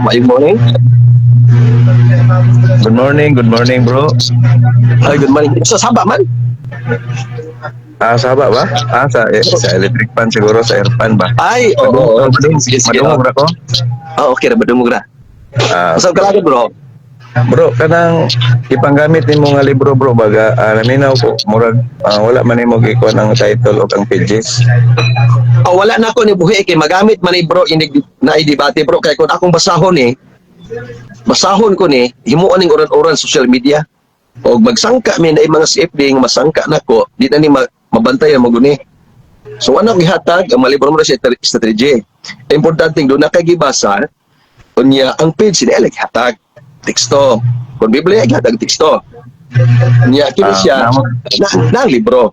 Good morning. Good morning bro. Ay, good morning. Sa Sabah man? Sa ba ba? Sa electric fan siguro, sa airpan ba? Ay, oo. Sige, sige. Madungog ra ko. Okay na, madumog na. Saan ka Okay. lagi, bro? Bro, kanang ipanggamit nimo nga libro bro baga naminaw ko murag wala man nimo gikuha ng title o ang pages. Wala na ako ni buhi kay magamit man ni bro inig na i-debate bro kay kung akong basahon ko ni himuon ning oran-oran social media o magsangka mi na mga CFD nga masangka nako di na ni mabantay ang maguni. So ano gihatag ang malibro mo sa strategy. Importante do na kay gibasa unya ang page ni elek hatag teksto. Kung Biblia gihatag teksto. Unya kini siya na libro.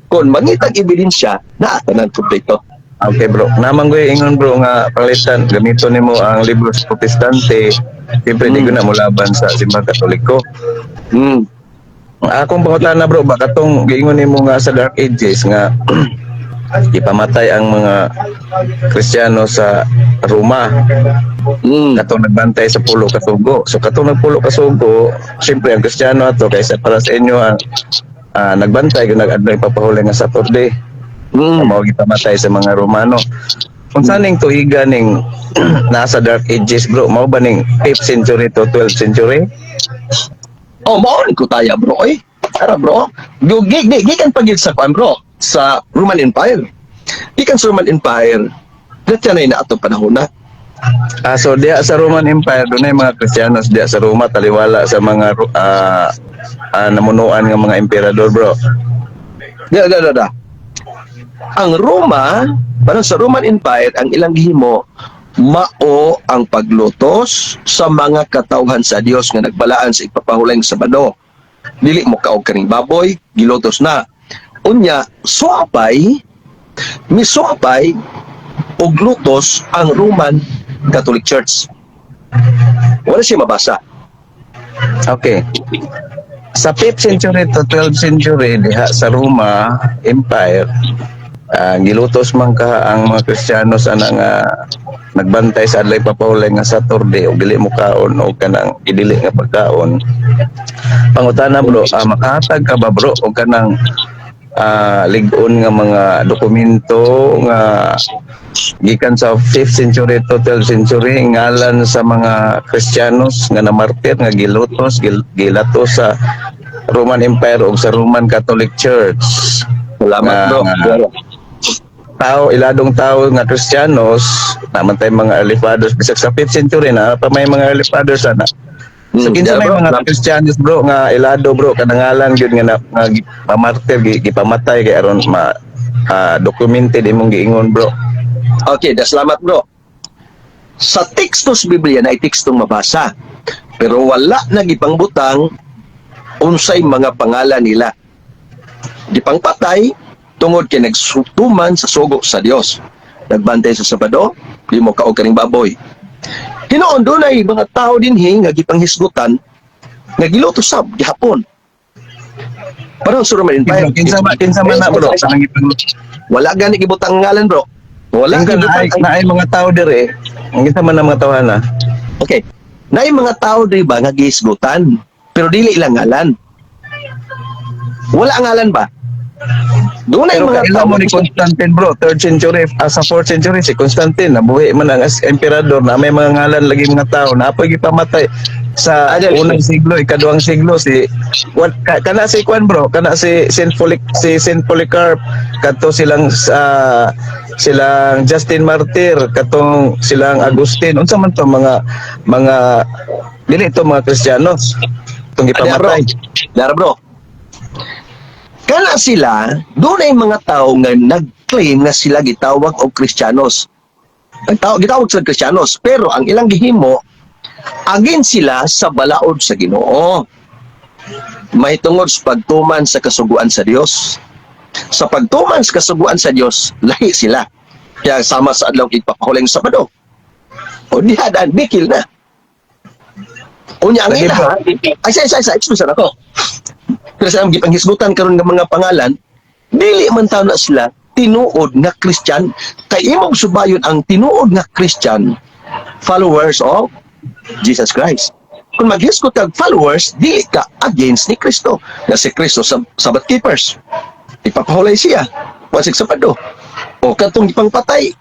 Kung mangitag ebidensya na tanan kompleto. Okay bro. Naman ko ingon bro nga palitan gamito nimo ang libro sa Protestante. Siyempre di ko na mulaban sa simbang Katoliko. Hmm. Akong pangutana bro, baka tong giingon nimo nga sa Dark Ages nga ipamatay ang mga Kristiyano sa Roma. Katong nagbantay sa pulo ka sugo. So katong nagpulo ka sugo, siyempre ang Kristiyano ato kaysa para sa inyo ang nagbantay kung nag-adlay papahuli nga Saturday. Mao gipamatay sa mga Romano. Kung saan ning tuiga ning nasa Dark Ages bro, mao ba ning 5th century to 12th century? Mao ni kutaya bro eh. Ara bro, gikan pagid sa kwan bro sa Roman Empire. Gikan sa Roman Empire. Dito na ina ato panahon na. So diya sa Roman Empire doon ay mga Kristiyanos diya sa Roma taliwala sa mga namunuan ng mga emperador bro. Da. Ang Roma, parang sa Roman Empire, ang ilang gihimo mao ang paglutos sa mga katawhan sa Dios nga nagbalaan sa ipapahulay sa Sabado. Dili mo kaog kaning baboy, gilutos na. Unya, misuapay og lutos ang Roman Catholic Church. Wala siya mabasa. Okay. Sa 5th century to 12th century diha sa Roma Empire, gilutos man ka ang mga Kristiyano ana nga nagbantay sa adlay papahulay nga Saturday o dili mo kaon o kanang idili nga pagkaon. Pangutana bro, makahatag ka ba bro o kanang lig-on nga mga dokumento nga gikan sa 5th century to 12th century ngalan sa mga Kristiyanos nga namartir nga gilatos sa Roman Empire o sa Roman Catholic Church. Salamat bro. Iladong tao nga Kristiyanos naman tayo mga early fathers bisag sa 5th century na pa may mga early fathers ana. So kinsa may mga Kristiyanos bro nga ilado bro kanangalan gyud nga mamartir gipamatay kay aron documented imong giingon bro. Okay, salamat bro. Sa teksto sa Biblia na tekstong mabasa. Pero wala na gipangbutang unsay mga pangalan nila. Gipangpatay tungod kay nagsutuman sa sugo sa Dios. Nagbantay sa Sabado, di mo kaog kaning baboy. Hinoon doon ay mga tao dinhi nga gipanghisgutan nga giluto sa gihapon. Parang sa Roman Empire. Kinsa man na bro sa wala gani gibutang ngalan bro. Wala na ay mga tao dire. Ang kinsa man ang mga tawhana. Okay. Naay mga tao di ba nga gihisgutan pero dili ilang ngalan. Wala ngalan ba? Doon ay Pero mga kailan tao mo ni Constantine bro, 3rd century, sa 4th century si Constantine, nabuhi man ang emperador na may mga ngalan lagi mga tao na apoy gipamatay sa unang siglo, ikaduhang siglo kana si Kwan bro, kana si Saint Polycarp, kato silang Justin Martyr, katong silang Agustin, unsa man to mga dili to mga Kristiyanos tong gipamatay. Dara bro. Kana sila, doon ay mga tao nga nag-claim na sila gitawag og Kristiyanos. Gitawag sila Kristiyanos, pero ang ilang gihimo, agin sila sa balaod sa Ginoo. May tungod sa pagtuman sa kasuguan sa Dios. Sa pagtuman sa kasuguan sa Dios, lahi sila. Kaya sama sa adlaw ipapahulay sa Sabado. O dihadaan, bikil na. Unya ang ila, excuse ako. Pero sa aming panghisgutan karon ng mga pangalan, dili man taon na sila tinuod nga Christian. Kay imong subayon ang tinuod nga Christian, followers of Jesus Christ. Kung maghiskot kag followers, dili ka against ni Kristo. Na si Kristo sa Sabbath keepers. Ipapahulay siya. Wasig Sabado. O katong ipangpatay.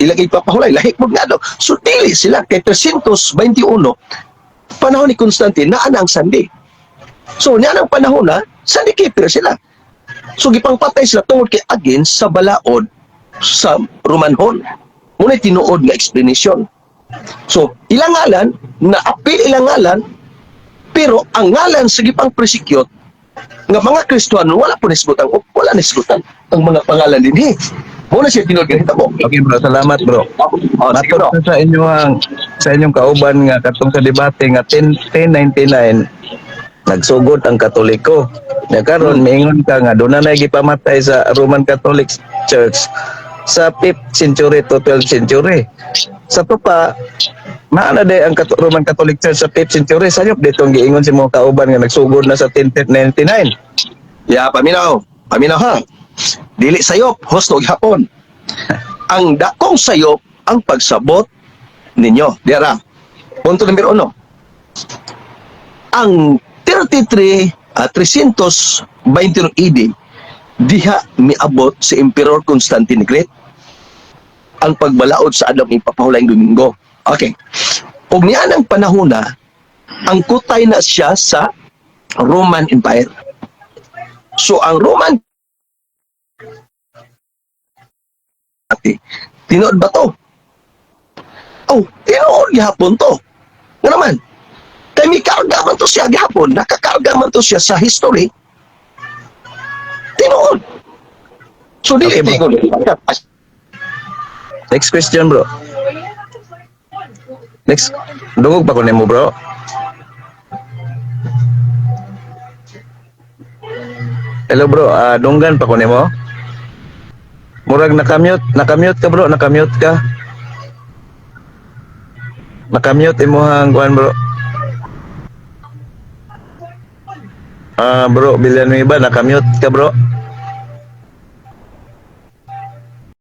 Ilagay ipapahulay. Lahik mo nga daw. So dili sila kay 321 panahon ni Constantine na ang Sunday. So niya ang panahon na Sunday keeper sila. So gipangpatay sila tungod kay against sa balaod sa Romanhon. Muna tinuod nga explanation. So, ilang ngalan, na-appeal ilang ngalan, pero ang ngalan sa gipang prosecute nga mga Kristiyano wala po nisgutan ang mga pangalan din. Muna siya tinuod ganito mo. Okay bro, salamat bro. Sige bro. Matod sa inyong kauban nga katong sa debate nga 1099 nagsugod ang Katoliko. Ya karon miingon ka nga doon na gipamatay sa Roman Catholic Church sa 5th century to 12th century. Sa to pa maana day ang Roman Catholic Church sa 5th century sayop dito ang giingon si mga kauban nga nagsugod na sa 1099. Ya, paminaw ha. Dili sayop, hosto gihapon. Ang dakong sayop ang pagsabot ninyo. Diara. Punto numero 1. Ang 321 AD diha miabot si Emperor Constantine the Great ang pagbalaod sa adlaw ipapahulay Domingo. Okay. Ug niya ang panahon na ang kutay na siya sa Roman Empire. So ang Roman tinood ba to? Oh, tinood gihapon to. Nga naman, kay may karga man to siya gihapon, nakakarga man to siya sa history. Tinood. So di Okay, bro. Next question bro. Next, dungog pa ko nimo bro. Hello bro, dunggan pa ko nimo. Murag nakamute ka bro, nakamute ka. Nakamute imong kuan bro. Bro, Villanueva, nakamute ka bro.